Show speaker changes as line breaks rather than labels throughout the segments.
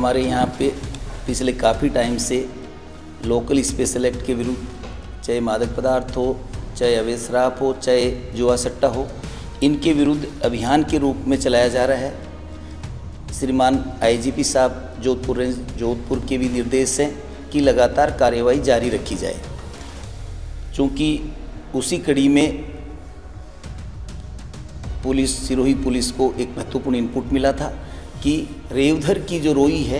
हमारे यहाँ पे पिछले काफ़ी टाइम से लोकल स्पेशल एक्ट के विरुद्ध, चाहे मादक पदार्थ हो, चाहे अवैध शराब हो, चाहे जुआ सट्टा हो, इनके विरुद्ध अभियान के रूप में चलाया जा रहा है। श्रीमान आईजीपी साहब जोधपुर के भी निर्देश हैं कि लगातार कार्यवाही जारी रखी जाए। चूँकि उसी कड़ी में सिरोही पुलिस को एक महत्वपूर्ण इनपुट मिला था कि रेवधर की जो रोई है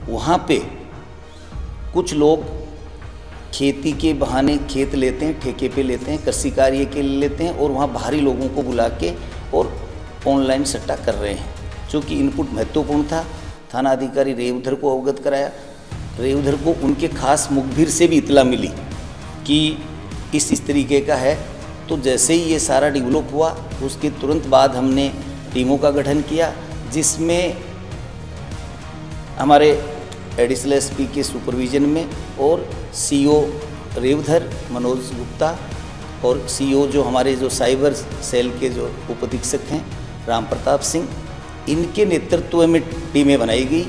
वहाँ पे कुछ लोग खेती के बहाने खेत लेते हैं, ठेके पे लेते हैं, कृषि कार्य के लिए लेते हैं और वहाँ बाहरी लोगों को बुला के और ऑनलाइन सट्टा कर रहे हैं। चूँकि इनपुट महत्वपूर्ण था, थाना अधिकारी रेवधर को अवगत कराया। रेवधर को उनके खास मुखबिर से भी इतला मिली कि इस तरीके का है। तो जैसे ही ये सारा डेवलप हुआ, उसके तुरंत बाद हमने टीमों का गठन किया, जिसमें हमारे एडिशनल एसपी के सुपरविजन में और सीओ रेवधर मनोज गुप्ता और सीओ जो हमारे जो साइबर सेल के जो उप अधीक्षक हैं राम प्रताप सिंह, इनके नेतृत्व में टीमें बनाई गई।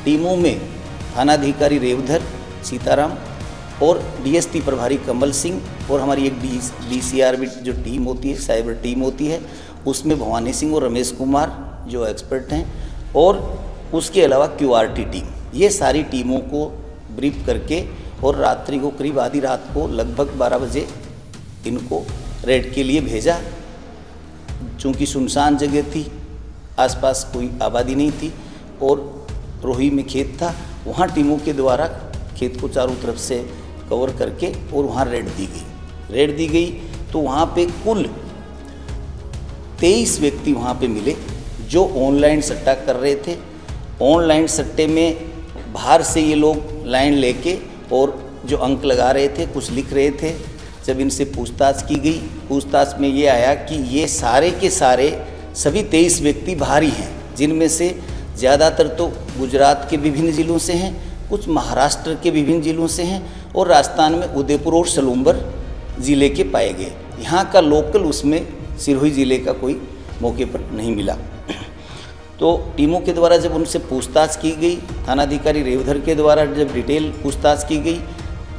टीमों में थानाधिकारी रेवधर सीताराम और डीएसपी प्रभारी कमल सिंह और हमारी एक डीसीआरबी जो टीम होती है, साइबर टीम होती है, उसमें भवानी सिंह और रमेश कुमार जो एक्सपर्ट हैं, और उसके अलावा क्यूआरटी टीम, ये सारी टीमों को ब्रीफ करके और रात्रि को करीब आधी रात को लगभग 12 बजे इनको रेड के लिए भेजा। चूँकि सुनसान जगह थी, आसपास कोई आबादी नहीं थी और रोही में खेत था, वहाँ टीमों के द्वारा खेत को चारों तरफ से कवर करके और वहाँ रेड दी गई। तो वहाँ पे कुल 23 व्यक्ति वहाँ पे मिले जो ऑनलाइन सट्टा कर रहे थे। ऑनलाइन सट्टे में बाहर से ये लोग लाइन लेके और जो अंक लगा रहे थे, कुछ लिख रहे थे। जब इनसे पूछताछ की गई, पूछताछ में ये आया कि ये सारे के सारे सभी 23 व्यक्ति बाहरी हैं, जिनमें से ज़्यादातर तो गुजरात के विभिन्न ज़िलों से हैं, कुछ महाराष्ट्र के विभिन्न ज़िलों से हैं और राजस्थान में उदयपुर और सलूम्बर ज़िले के पाए गए। यहाँ का लोकल उसमें सिरोही ज़िले का कोई मौके पर नहीं मिला। तो टीमों के द्वारा जब उनसे पूछताछ की गई, थानाधिकारी रेवधर के द्वारा जब डिटेल पूछताछ की गई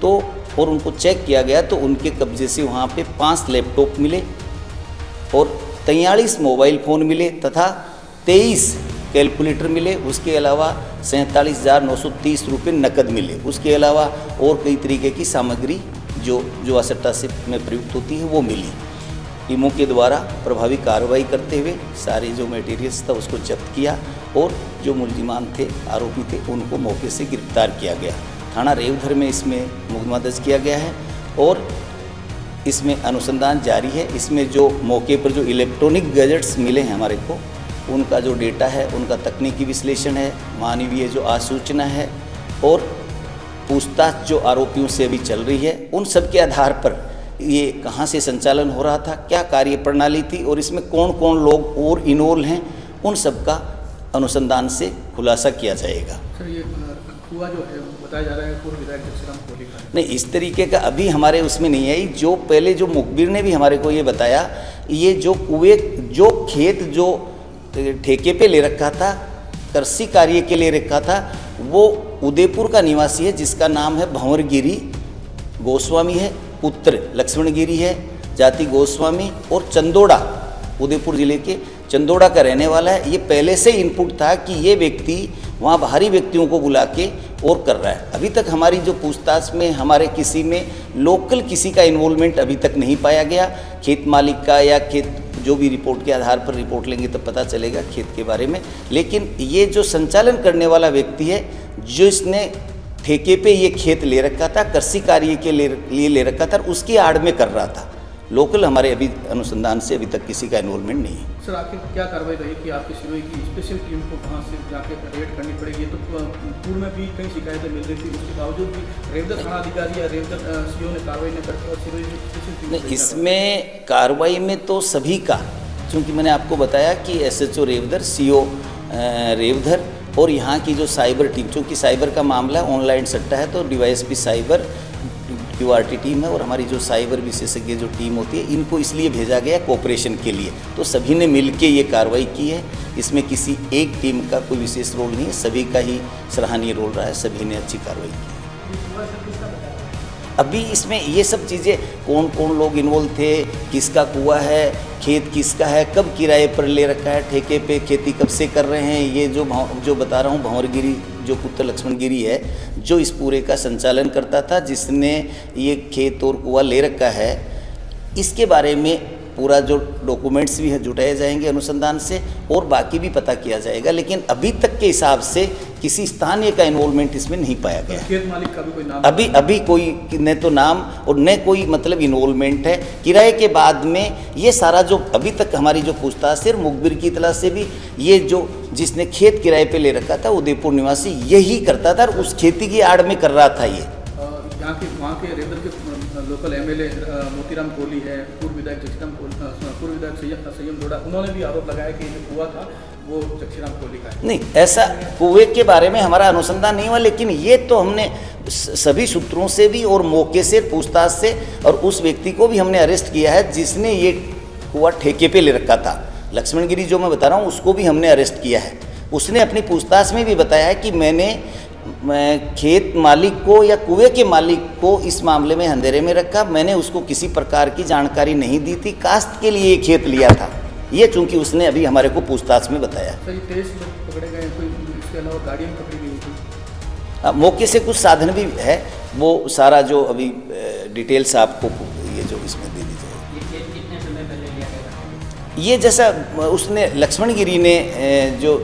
तो और उनको चेक किया गया, तो उनके कब्जे से वहाँ पे 5 लैपटॉप मिले और 43 मोबाइल फ़ोन मिले तथा 23 कैलकुलेटर मिले। उसके अलावा 47,930 रुपये नकद मिले। उसके अलावा और कई तरीके की सामग्री जो जुआ सट्टा से में प्रयुक्त होती है वो मिली। टीमों के द्वारा प्रभावी कार्रवाई करते हुए सारे जो मटेरियल्स था उसको जब्त किया और जो मुलजिमान थे, आरोपी थे, उनको मौके से गिरफ्तार किया गया। थाना रेवधर में इसमें मुकदमा दर्ज किया गया है और इसमें अनुसंधान जारी है। इसमें जो मौके पर जो इलेक्ट्रॉनिक गैजेट्स मिले हैं हमारे को, उनका जो डेटा है, उनका तकनीकी विश्लेषण है, मानवीय जो आसूचना है और पूछताछ जो आरोपियों से अभी चल रही है, उन सब के आधार पर ये कहाँ से संचालन हो रहा था, क्या कार्य प्रणाली थी और इसमें कौन कौन लोग और इन्वॉल्व हैं, उन सब का अनुसंधान से खुलासा किया जाएगा।
सर, ये हुआ जो है बताया जा रहा है पूर्व विधायक जगसीराम कोहली का
नहीं, इस तरीके का अभी हमारे उसमें नहीं आई। जो पहले जो मुखबिर ने भी हमारे को ये बताया, ये जो कुएं जो खेत जो ठेके पे ले रखा था, कृषि कार्य के लिए रखा था, वो उदयपुर का निवासी है जिसका नाम है भंवर गिरी गोस्वामी है, पुत्र लक्ष्मण गिरी है, जाति गोस्वामी और चंदोड़ा, उदयपुर जिले के चंदोड़ा का रहने वाला है। ये पहले से इनपुट था कि ये व्यक्ति वहाँ बाहरी व्यक्तियों को बुला के और कर रहा है। अभी तक हमारी जो पूछताछ में हमारे किसी में लोकल किसी का इन्वॉल्वमेंट अभी तक नहीं पाया गया। खेत मालिक का या खेत जो भी रिपोर्ट के आधार पर रिपोर्ट लेंगे तब पता चलेगा खेत के बारे में। लेकिन ये जो संचालन करने वाला व्यक्ति है, जो इसने ठेके पे ये खेत ले रखा था, कृषि कार्य के लिए ले रखा था, उसकी आड़ में कर रहा था। लोकल हमारे अभी अनुसंधान से अभी तक किसी का इन्वॉल्वमेंट नहीं है।
सर, आखिर क्या कार्रवाई रही कि आपकी सिरोही की स्पेशल टीम को वहाँ से जाके रेड करनी पड़ेगी? तो पूर्व में भी कई शिकायतें मिल रही थी, उसके बावजूद भी रेवधर थाना अधिकारी या रेवधर सीओ ने कार्रवाई न करके और सिरोही की स्पेशल टीम
नहीं, इसमें कार्रवाई में तो सभी का, चूँकि मैंने आपको बताया कि एसएचओ रेवधर, सीओ रेवधर और यहाँ की जो साइबर टीम, चूँकि साइबर का मामला ऑनलाइन सट्टा है तो डीवाईएसपी साइबर क्यूआरटी टीम है और हमारी जो साइबर विशेषज्ञ जो टीम होती है, इनको इसलिए भेजा गया कोऑपरेशन के लिए। तो सभी ने मिलके ये कार्रवाई की है, इसमें किसी एक टीम का कोई विशेष रोल नहीं है, सभी का ही सराहनीय रोल रहा है, सभी ने अच्छी कार्रवाई की है। अभी इसमें ये सब चीज़ें कौन कौन लोग इन्वॉल्व थे, किसका कुआं है, खेत किसका है, कब किराए पर ले रखा है, ठेके पे खेती कब से कर रहे हैं, ये जो बता रहा हूँ भंवरगिरी जो पुत्र लक्ष्मण गिरी है, जो इस पूरे का संचालन करता था, जिसने ये खेत और कुआं ले रखा है, इसके बारे में पूरा जो डॉक्यूमेंट्स भी है जुटाए जाएंगे अनुसंधान से और बाकी भी पता किया जाएगा। लेकिन अभी तक के हिसाब से किसी स्थानीय का इन्वॉल्वमेंट इसमें नहीं पाया गया।
खेत मालिक का भी कोई नाम
अभी कोई न तो नाम और न कोई मतलब इन्वॉल्वमेंट है। किराए के बाद में ये सारा जो अभी तक हमारी जो पूछताछ है, मुखबिर की इतला से भी ये जो जिसने खेत किराए पे ले रखा था उदयपुर निवासी यही करता था और उस खेती की आड़ में कर रहा था ये।
वहाँ के रेंदर के लोकल एमएलए मोतीराम कोहली है, पूर्व विधायक संयम दोड़ा, उन्होंने भी आरोप लगाया कि जो कुआं था वो जक्षीराम कोहली का है।
नहीं, ऐसा कुएं के बारे में हमारा अनुसंधान नहीं हुआ, लेकिन ये तो हमने सभी सूत्रों से भी और मौके से पूछताछ से और उस व्यक्ति को भी हमने अरेस्ट किया है जिसने ये कुआं ठेके पे ले रखा था। लक्ष्मण गिरी जो मैं बता रहा हूँ उसको भी हमने अरेस्ट किया है। उसने अपनी पूछताछ में भी बताया है कि मैं खेत मालिक को या कुएं के मालिक को इस मामले में अंधेरे में रखा, मैंने उसको किसी प्रकार की जानकारी नहीं दी थी, काश्त के लिए ये खेत लिया था। ये चूंकि उसने अभी हमारे को पूछताछ में बताया।
सर, ये 23 लोग पकड़े गए, कोई इसके अलावा गाड़ियाँ पकड़ी गई थी?
मौके से कुछ साधन भी है, वो सारा जो अभी डिटेल्स आपको ये जो इसमें दे दी जाएगी।
ये कितने समय पहले लिया गया?
ये जैसा उसने लक्ष्मण गिरी ने जो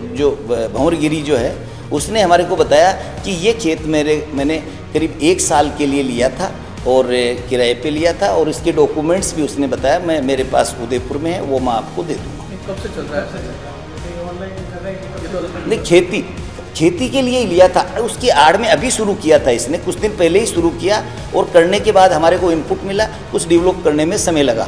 भंवर गिरी जो है उसने हमारे को बताया कि ये खेत मैंने करीब 1 साल के लिए लिया था और किराए पे लिया था और इसके डॉक्यूमेंट्स भी उसने बताया मेरे पास उदयपुर में है, वो मैं आपको दे दूँगा।
कब से चल रहा है?
नहीं, खेती के लिए ही लिया था, उसकी आड़ में अभी शुरू किया था इसने, कुछ दिन पहले ही शुरू किया और करने के बाद हमारे को इनपुट मिला, कुछ डेवलप करने में समय लगा।